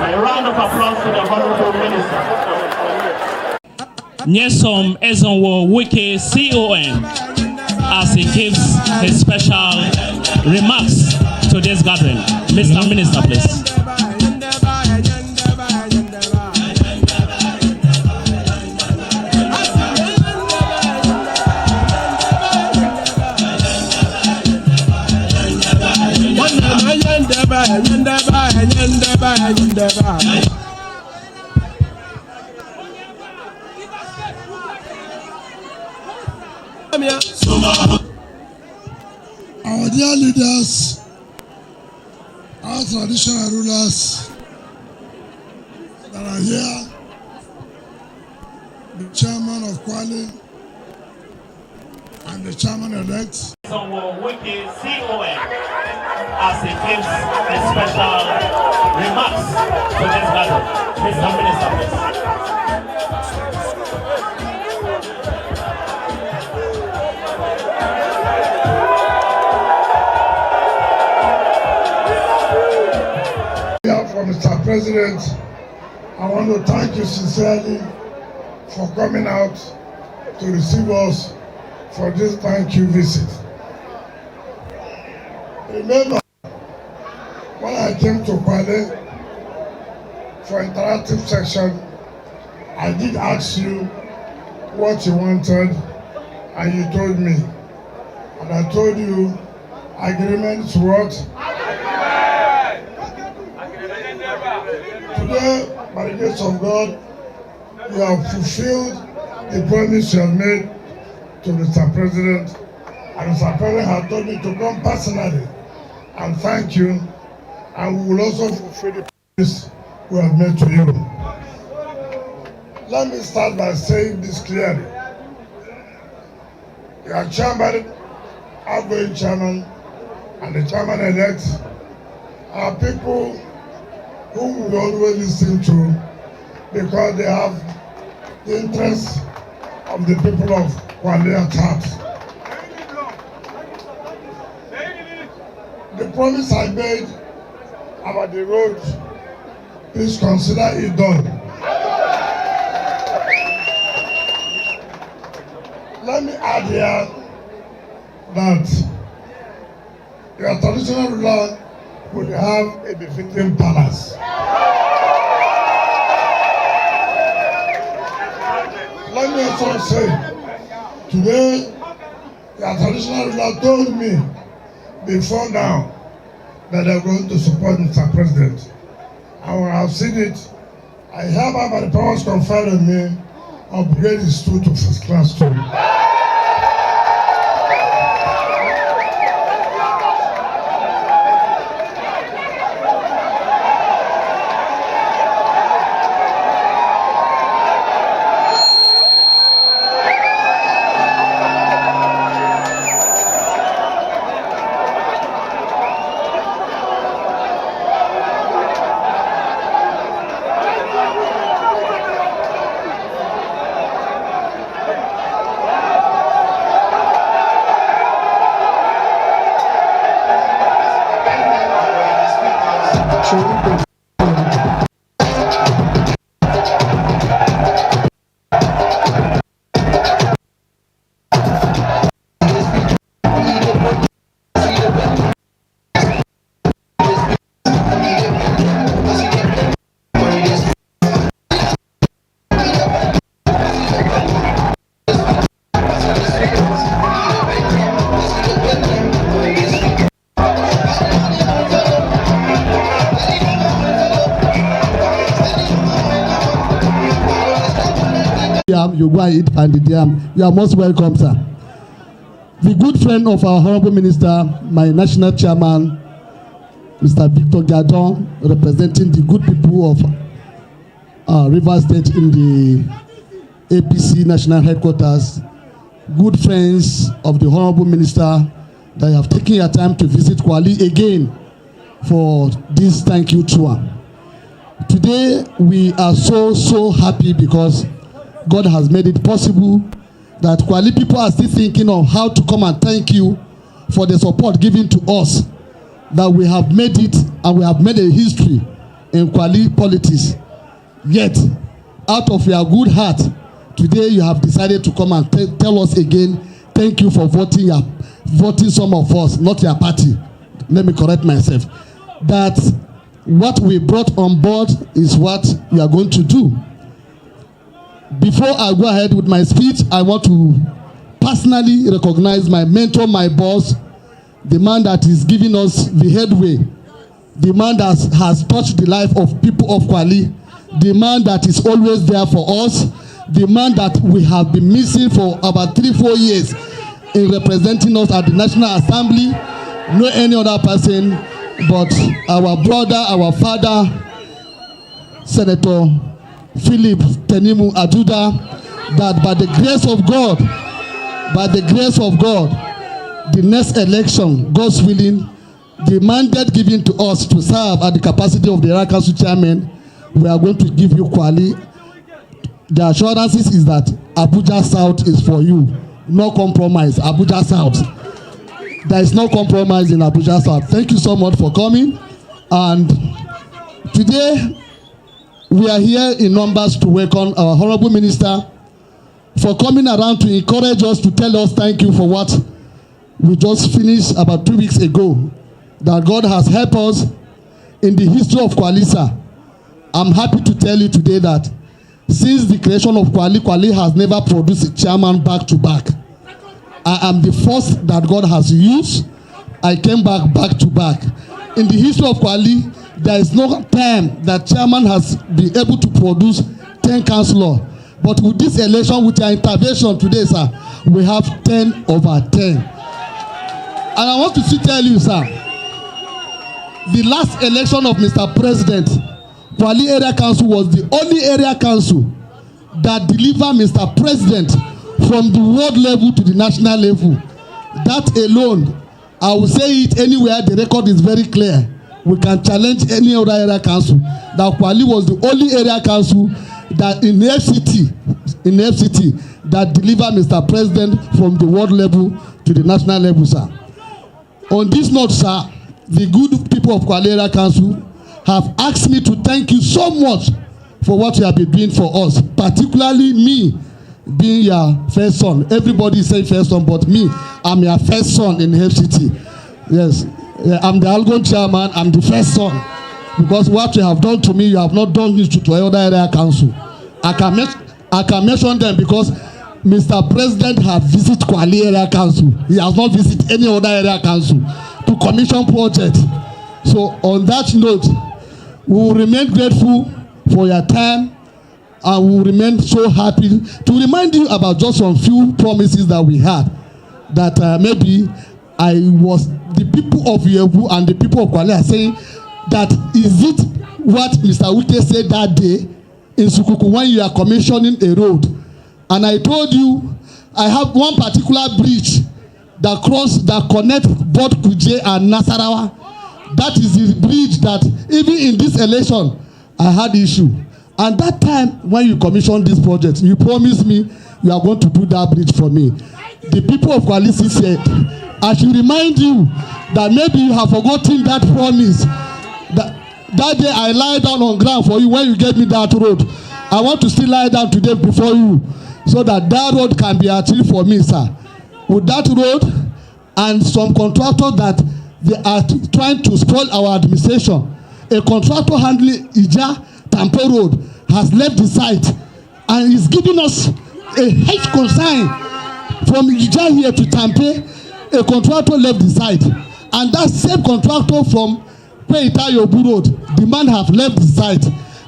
A round of applause to the Honorable Minister. Nyesom Ezonwo Wike CON as he gives his special remarks to this gathering. Mr. Minister, please. Our dear leaders, our traditional rulers that are here, the chairman of Kwale and the chairman-elect. Wike CON as he gives his special remarks to this gathering. Mr. Minister, please. For Mr. President, I want to thank you sincerely for coming out to receive us for this thank you visit. Remember, when I came to Kwale for interactive section, I did ask you what you wanted and you told me. And I told you agreements what? Today, by the grace of God, you have fulfilled the promise you have made to Mr. President. And Mr. President has told me to come personally and thank you. And we will also fulfill the promise we have made to you. Let me start by saying this clearly. Your chairman, outgoing chairman, and the chairman-elect are people whom we always listen to because they have the interests of the people of Kwale at heart. The promise I made about the road, please consider it done. Let me add here that your traditional ruler would have a befitting palace. Let me also say, today, your traditional ruler told me before now that they are going to support Mr. President. And when I have seen it, I hereby, by the powers conferred on me, upgrade his stool to first class stool. You go and eat pounded yam. You are most welcome, sir. The good friend of our Honorable Minister, my national chairman, Mr. Victor Gadon, representing the good people of Rivers State in the APC national headquarters, good friends of the Honorable Minister that have taken your time to visit Kwale again for this thank you tour. Today, we are so happy because God has made it possible that Kwale people are still thinking of how to come and thank you for the support given to us, that we have made it and we have made a history in Kwali politics. Yet, out of your good heart, today you have decided to come and tell us again, thank you for voting some of us, not your party. Let me correct myself. That what we brought on board is what you are going to do. Before I go ahead with my speech, I want to personally recognize my mentor, my boss, the man that is giving us the headway, the man that has touched the life of people of Kwali, the man that is always there for us, the man that we have been missing for about 3-4 years in representing us at the National Assembly. No any other person but our brother, our father, Senator Philip Tinubu Abuja, that by the grace of God, the next election, God's willing, the mandate given to us to serve at the capacity of the Area Council Chairman, we are going to give you Kwali. The assurances is that Abuja South is for you. No compromise. Abuja South. There is no compromise in Abuja South. Thank you so much for coming. And today, we are here in numbers to welcome our Honorable Minister for coming around to encourage us, to tell us thank you for what we just finished about 2 weeks ago. That God has helped us in the history of Kwalisa. I'm happy to tell you today that since the creation of Kwali, Kwali has never produced a chairman back to back. I am the first that God has used. I came back to back. In the history of Kwali, there is no time that chairman has been able to produce 10 councillors. But with this election, with your intervention today, sir, we have 10 over 10. And I want to tell you, sir, the last election of Mr. President, Kwali Area Council was the only area council that delivered Mr. President from the world level to the national level. That alone, I will say it anywhere, the record is very clear. We can challenge any other area council. That Kwali was the only area council that in FCT that delivered Mr. President from the world level to the national level, sir. On this note, sir, the good people of Kwali Area Council have asked me to thank you so much for what you have been doing for us, particularly me being your first son. Everybody say first son, but me, I'm your first son in FCT. Yes, I'm the Algon chairman, I'm the first son. Because what you have done to me, you have not done this to other area council. I can mention them because Mr. President has visited Kwali Area Council. He has not visited any other area council to commission projects. So on that note, we will remain grateful for your time, and we will remain so happy to remind you about just some few promises that we had. That maybe the people of Yebu and the people of Kwali are saying that is it what Mr. Wike said that day in Sukuku when you are commissioning a road. And I told you, I have one particular bridge that connects both Kuje and Nasarawa. That is the bridge that even in this election, I had issue. And that time when you commissioned this project, you promised me you are going to do that bridge for me. The people of Kwalisi said, I should remind you that maybe you have forgotten that promise. That day I lie down on ground for you when you gave me that road. I want to still lie down today before you so that road can be achieved for me, sir. With that road and some contractors that they are trying to spoil our administration. A contractor handling Ija Tampe Road has left the site and is giving us a huge concern. From Ija here to Tampe, a contractor left the site. And that same contractor from Yobu Road, the man have left the site.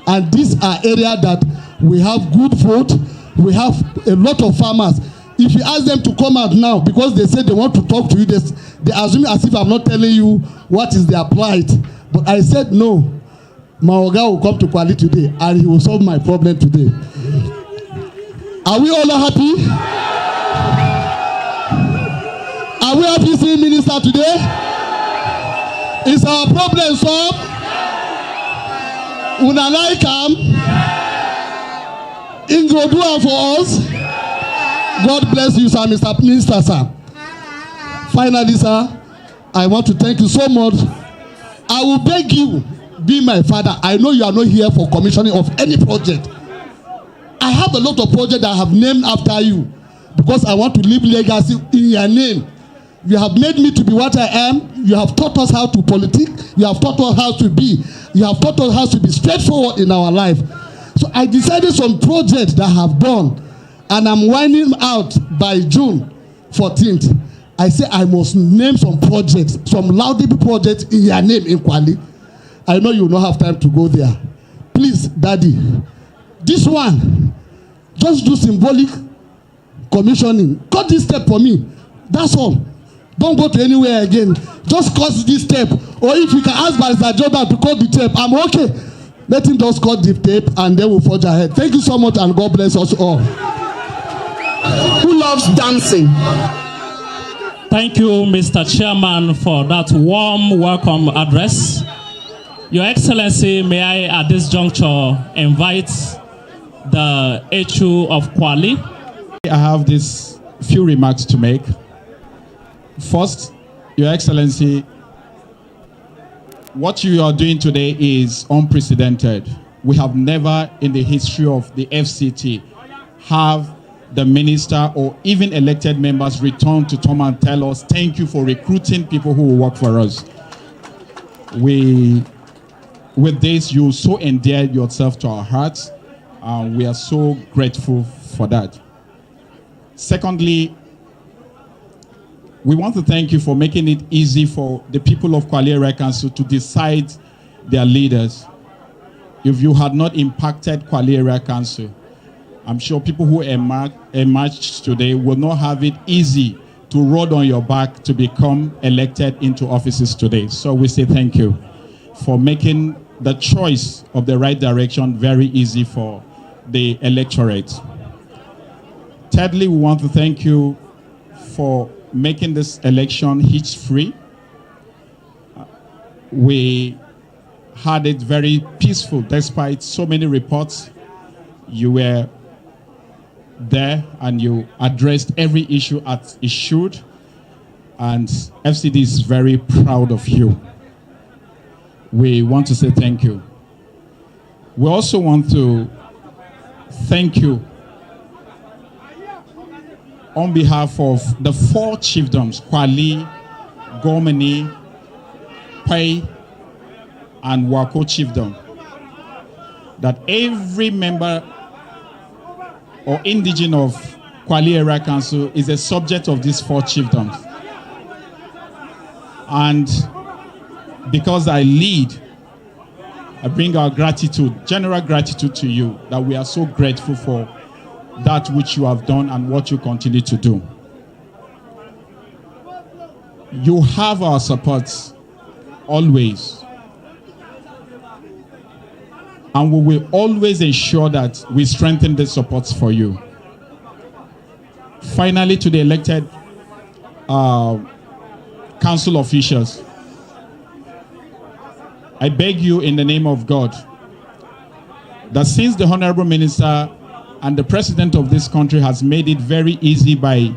And these are areas that we have good food, we have a lot of farmers. If you ask them to come out now, because they say they want to talk to you, they assume as if I'm not telling you what is their plight. But I said no. Maoga will come to Kwali today and he will solve my problem today. Are we all happy? Are we happy seeing Minister today? Is our problem solved? Una like him? Ingo do it for us. God bless you, sir, Mr. Minister, sir. Finally, sir, I want to thank you so much. I will beg you being my father, I know you are not here for commissioning of any project. I have a lot of projects that I have named after you because I want to leave legacy in your name. You have made me to be what I am. You have taught us how to politic. You have taught us how to be. You have taught us how to be straightforward in our life. So I decided some projects that I have done, and I'm winding out by June 14th. I say I must name some projects, some laudable projects in your name in Kwali. I know you will not have time to go there. Please, Daddy, this one, just do symbolic commissioning. Cut this step for me. That's all. Don't go to anywhere again. Just cut this step. Or if you can ask Barrister Jordan to cut the tape, I'm okay. Let him just cut the tape and then we'll forge ahead. Thank you so much and God bless us all. Who loves dancing? Thank you, Mr. Chairman, for that warm welcome address. Your Excellency, may I at this juncture invite the HU of Kwali. I have these few remarks to make. First, Your Excellency, what you are doing today is unprecedented. We have never in the history of the FCT have the minister or even elected members return to come and tell us, thank you for recruiting people who will work for us. With this, you so endeared yourself to our hearts, and we are so grateful for that. Secondly, we want to thank you for making it easy for the people of Kwali Area Council to decide their leaders. If you had not impacted Kwali Area Council, I'm sure people who emerged today will not have it easy to ride on your back to become elected into offices today. So we say thank you for making the choice of the right direction very easy for the electorate. Thirdly, we want to thank you for making this election hitch-free. We had it very peaceful despite so many reports. You were there and you addressed every issue as it should, and FCD is very proud of you. We want to say thank you. We also want to thank you on behalf of the 4 chiefdoms, Kwali, Gomeni, Pai, and Wako chiefdom, that every member or indigene of Kwali Area Council is a subject of these 4 chiefdoms. And because I lead, I bring our gratitude, general gratitude to you, that we are so grateful for that which you have done and what you continue to do. You have our support always. And we will always ensure that we strengthen the supports for you. Finally, to the elected council officials, I beg you in the name of God that since the Honorable Minister and the President of this country has made it very easy by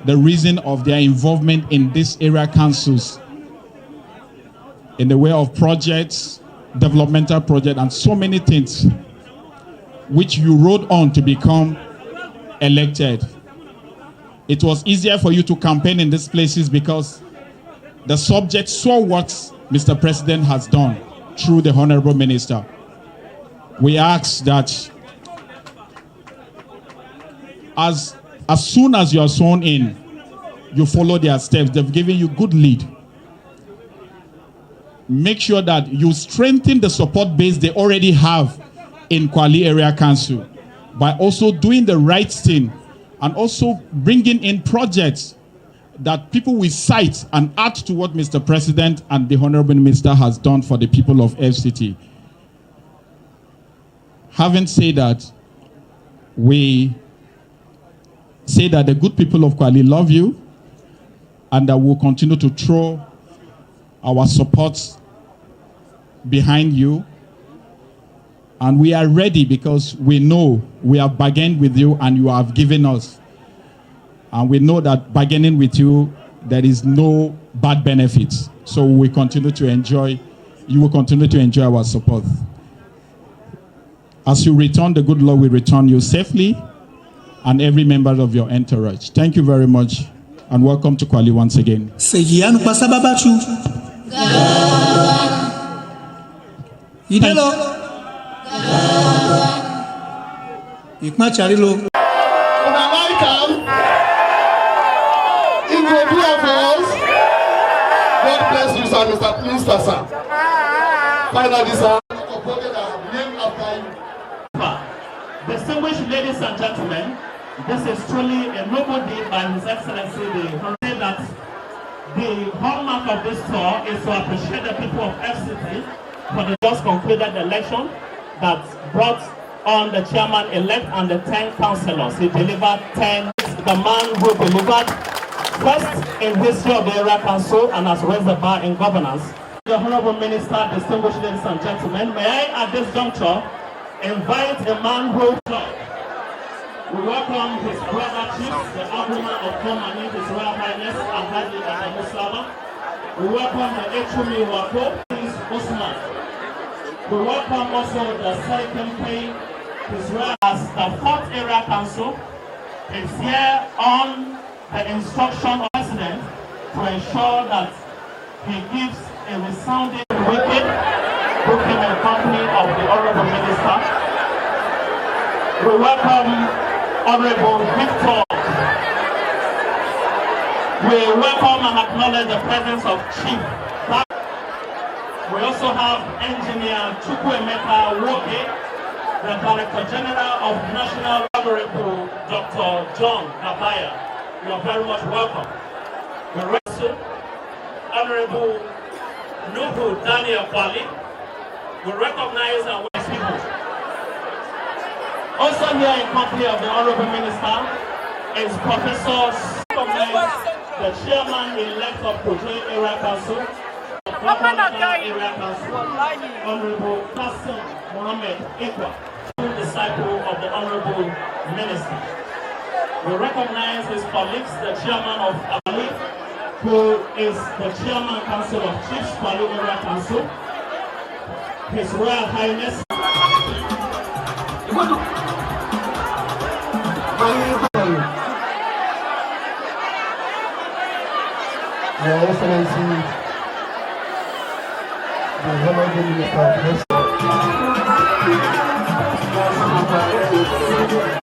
the reason of their involvement in these area councils in the way of projects, developmental projects, and so many things which you rode on to become elected. It was easier for you to campaign in these places because the subject saw what Mr. President has done through the Honorable Minister. We ask that as soon as you are sworn in, you follow their steps. They've given you good lead. Make sure that you strengthen the support base they already have in Kwali Area Council by also doing the right thing and also bringing in projects that people will cite and add to what Mr. President and the Honorable Minister has done for the people of FCT. Having said that, we say that the good people of Kwali love you and that we'll continue to throw our support behind you. And we are ready because we know we have bargained with you and you have given us. And we know that bargaining with you, there is no bad benefits. So we continue to enjoy you will continue to enjoy our support. As you return, the good Lord will return you safely and every member of your entourage. Thank you very much and welcome to Kwali once again. God bless you, sir, Mr. Minister, sir. Finally, sir, named after you. Distinguished ladies and gentlemen, this is truly a noble deed by His Excellency that the hallmark of this tour is to appreciate the people of FCT for the just concluded election that brought on the chairman-elect and the 10 councillors. He delivered 10. The man who delivered first in history of the area council and has raised the bar in governance. The Honorable Minister, distinguished ladies and gentlemen, may I at this juncture invite a man who we welcome his brother chief, the Aguma of Komani, His Royal Highness Alhaji Muslama. We welcome the Echumi Wako, Prince Osman. We welcome also the Second Pay, His Royal as the 4th Area Council is here on the instruction of the President to ensure that he gives a resounding wicket booking in company of the Honorable Minister. We welcome Honorable Victor. We welcome and acknowledge the presence of Chief. We also have Engineer Chukwuemeka Wike, the Director General of National Honorable Dr. John Kabaya. You are very much welcome. We also Honorable Nubu Daniel Kwali. We recognize and we people. Also here in company of the Honorable Minister is Professor the Chairman-elect of Project Area Council, Area Council, Honorable Qasim Mohammed Ikwa, disciple of the Honorable Minister. We recognize his colleagues, the Chairman of Abali, who is the Chairman Council of Chiefs, Kwali Area Council, His Royal Highness. Your Excellency, the Honorable Minister of Health.